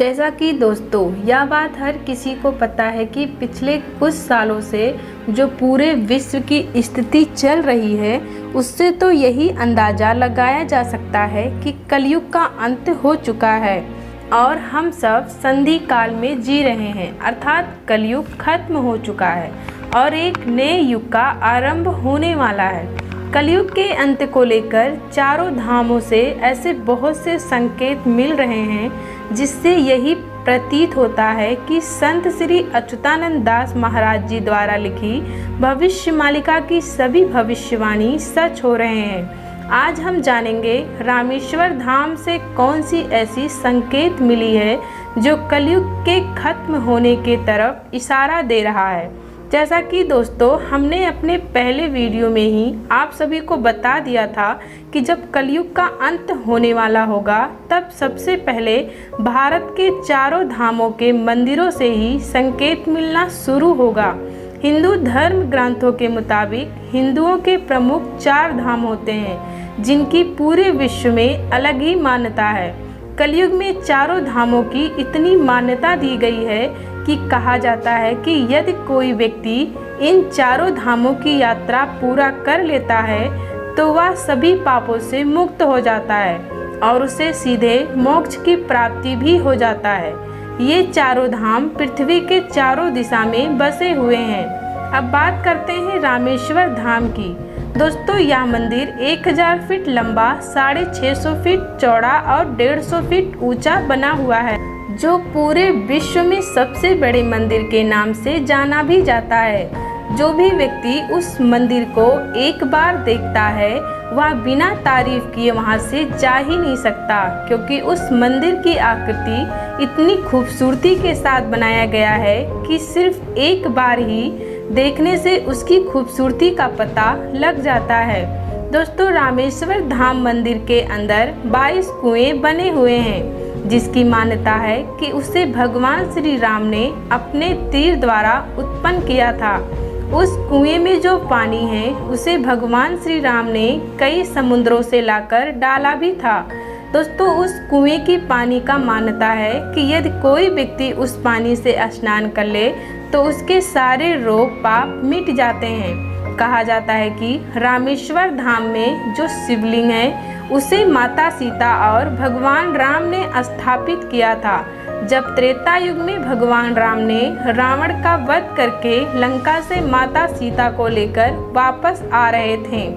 जैसा कि दोस्तों यह बात हर किसी को पता है कि पिछले कुछ सालों से जो पूरे विश्व की स्थिति चल रही है उससे तो यही अंदाज़ा लगाया जा सकता है कि कलयुग का अंत हो चुका है और हम सब संधि काल में जी रहे हैं, अर्थात कलयुग खत्म हो चुका है और एक नए युग का आरंभ होने वाला है। कलयुग के अंत को लेकर चारों धामों से ऐसे बहुत से संकेत मिल रहे हैं जिससे यही प्रतीत होता है कि संत श्री अच्युतानंद दास महाराज जी द्वारा लिखी भविष्य मालिका की सभी भविष्यवाणी सच हो रहे हैं। आज हम जानेंगे रामेश्वर धाम से कौन सी ऐसी संकेत मिली है जो कलयुग के खत्म होने के तरफ इशारा दे रहा है। जैसा कि दोस्तों हमने अपने पहले वीडियो में ही आप सभी को बता दिया था कि जब कलयुग का अंत होने वाला होगा तब सबसे पहले भारत के चारों धामों के मंदिरों से ही संकेत मिलना शुरू होगा। हिंदू धर्म ग्रंथों के मुताबिक हिंदुओं के प्रमुख 4 धाम होते हैं जिनकी पूरे विश्व में अलग ही मान्यता है। कलयुग में चारों धामों की इतनी मान्यता दी गई है कि कहा जाता है कि यदि कोई व्यक्ति इन चारों धामों की यात्रा पूरा कर लेता है तो वह सभी पापों से मुक्त हो जाता है और उसे सीधे मोक्ष की प्राप्ति भी हो जाता है। ये चारों धाम पृथ्वी के चारों दिशा में बसे हुए हैं। अब बात करते हैं रामेश्वर धाम की। दोस्तों यह मंदिर 1000 फीट लंबा, 650 फीट चौड़ा और 150 फीट ऊंचा बना हुआ है, जो पूरे विश्व में सबसे बड़े मंदिर के नाम से जाना भी जाता है। जो भी व्यक्ति उस मंदिर को एक बार देखता है वह बिना तारीफ किए वहां से जा ही नहीं सकता, क्योंकि उस मंदिर की आकृति इतनी खूबसूरती के साथ बनाया गया है कि सिर्फ एक बार ही देखने से उसकी खूबसूरती का पता लग जाता है। दोस्तों रामेश्वर धाम मंदिर के अंदर 22 कुएं बने हुए हैं जिसकी मान्यता है कि उसे भगवान श्री राम ने अपने तीर द्वारा उत्पन्न किया था। उस कुएं में जो पानी है उसे भगवान श्री राम ने कई समुद्रों से लाकर डाला भी था। दोस्तों उस कुएं की पानी का मान्यता है कि यदि कोई व्यक्ति उस पानी से स्नान कर ले तो उसके सारे रोग पाप मिट जाते हैं। कहा जाता है कि रामेश्वर धाम में जो शिवलिंग है उसे माता सीता और भगवान राम ने स्थापित किया था जब त्रेता युग में भगवान राम ने रावण का वध करके लंका से माता सीता को लेकर वापस आ रहे थे।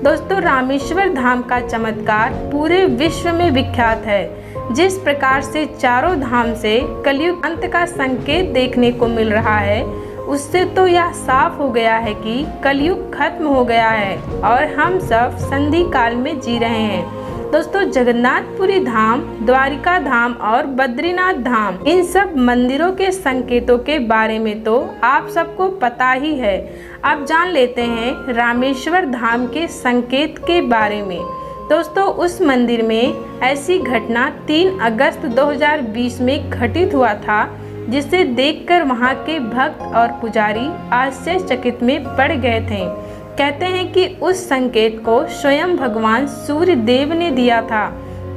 दोस्तों रामेश्वर धाम का चमत्कार पूरे विश्व में विख्यात है। जिस प्रकार से चारों धाम से कलयुग अंत का संकेत देखने को मिल रहा है उससे तो यह साफ हो गया है कि कलयुग खत्म हो गया है और हम सब संधि काल में जी रहे हैं। दोस्तों जगन्नाथपुरी धाम, द्वारिका धाम और बद्रीनाथ धाम, इन सब मंदिरों के संकेतों के बारे में तो आप सबको पता ही है। अब जान लेते हैं रामेश्वर धाम के संकेत के बारे में। दोस्तों उस मंदिर में ऐसी घटना 3 अगस्त 2020 में घटित हुआ था जिसे देखकर वहां के भक्त और पुजारी आश्चर्यचकित में पड़ गए थे। कहते हैं कि उस संकेत को स्वयं भगवान सूर्य देव ने दिया था।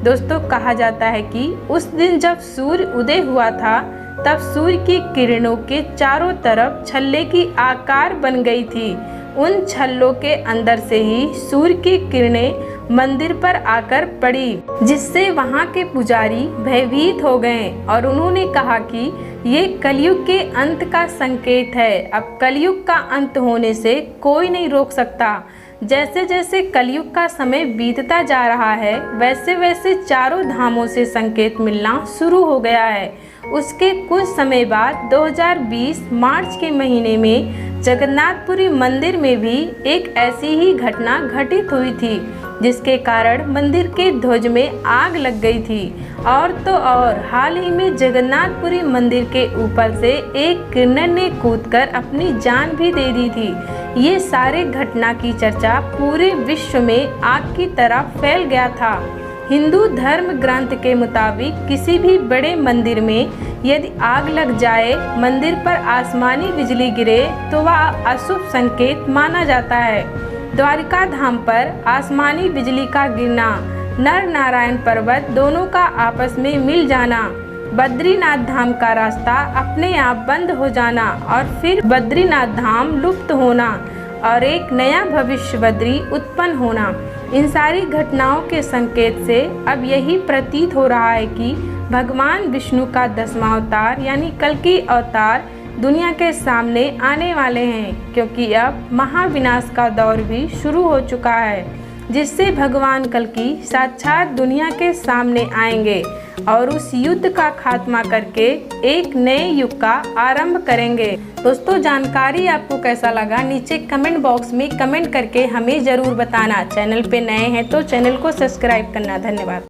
दोस्तों कहा जाता है कि उस दिन जब सूर्य उदय हुआ था तब सूर्य की किरणों के चारों तरफ छल्ले की आकार बन गई थी। उन छल्लों के अंदर से ही सूर्य की किरणें मंदिर पर आकर पड़ी, जिससे वहां के पुजारी भयभीत हो गए और उन्होंने कहा कि ये कलयुग के अंत का संकेत है। अब कलयुग का अंत होने से कोई नहीं रोक सकता। जैसे जैसे कलयुग का समय बीतता जा रहा है वैसे वैसे चारों धामों से संकेत मिलना शुरू हो गया है। उसके कुछ समय बाद 2020 मार्च के महीने में जगन्नाथपुरी मंदिर में भी एक ऐसी ही घटना घटित हुई थी जिसके कारण मंदिर के ध्वज में आग लग गई थी। और तो और हाल ही में जगन्नाथपुरी मंदिर के ऊपर से एक किन्नर ने कूदकर अपनी जान भी दे दी थी। ये सारे घटना की चर्चा पूरे विश्व में आग की तरह फैल गया था। हिंदू धर्म ग्रंथ के मुताबिक किसी भी बड़े मंदिर में यदि आग लग जाए, मंदिर पर आसमानी बिजली गिरे तो वह अशुभ संकेत माना जाता है। द्वारिका धाम पर आसमानी बिजली का गिरना, नर नारायण पर्वत दोनों का आपस में मिल जाना, बद्रीनाथ धाम का रास्ता अपने आप बंद हो जाना और फिर बद्रीनाथ धाम लुप्त होना और एक नया भविष्य बद्री उत्पन्न होना, इन सारी घटनाओं के संकेत से अब यही प्रतीत हो रहा है कि भगवान विष्णु का 10वां अवतार यानी कल्कि अवतार दुनिया के सामने आने वाले हैं, क्योंकि अब महाविनाश का दौर भी शुरू हो चुका है, जिससे भगवान कल्कि साक्षात दुनिया के सामने आएंगे और उस युद्ध का खात्मा करके एक नए युग का आरंभ करेंगे। दोस्तों, जानकारी आपको कैसा लगा नीचे कमेंट बॉक्स में कमेंट करके हमें ज़रूर बताना। चैनल पे नए हैं तो चैनल को सब्सक्राइब करना। धन्यवाद।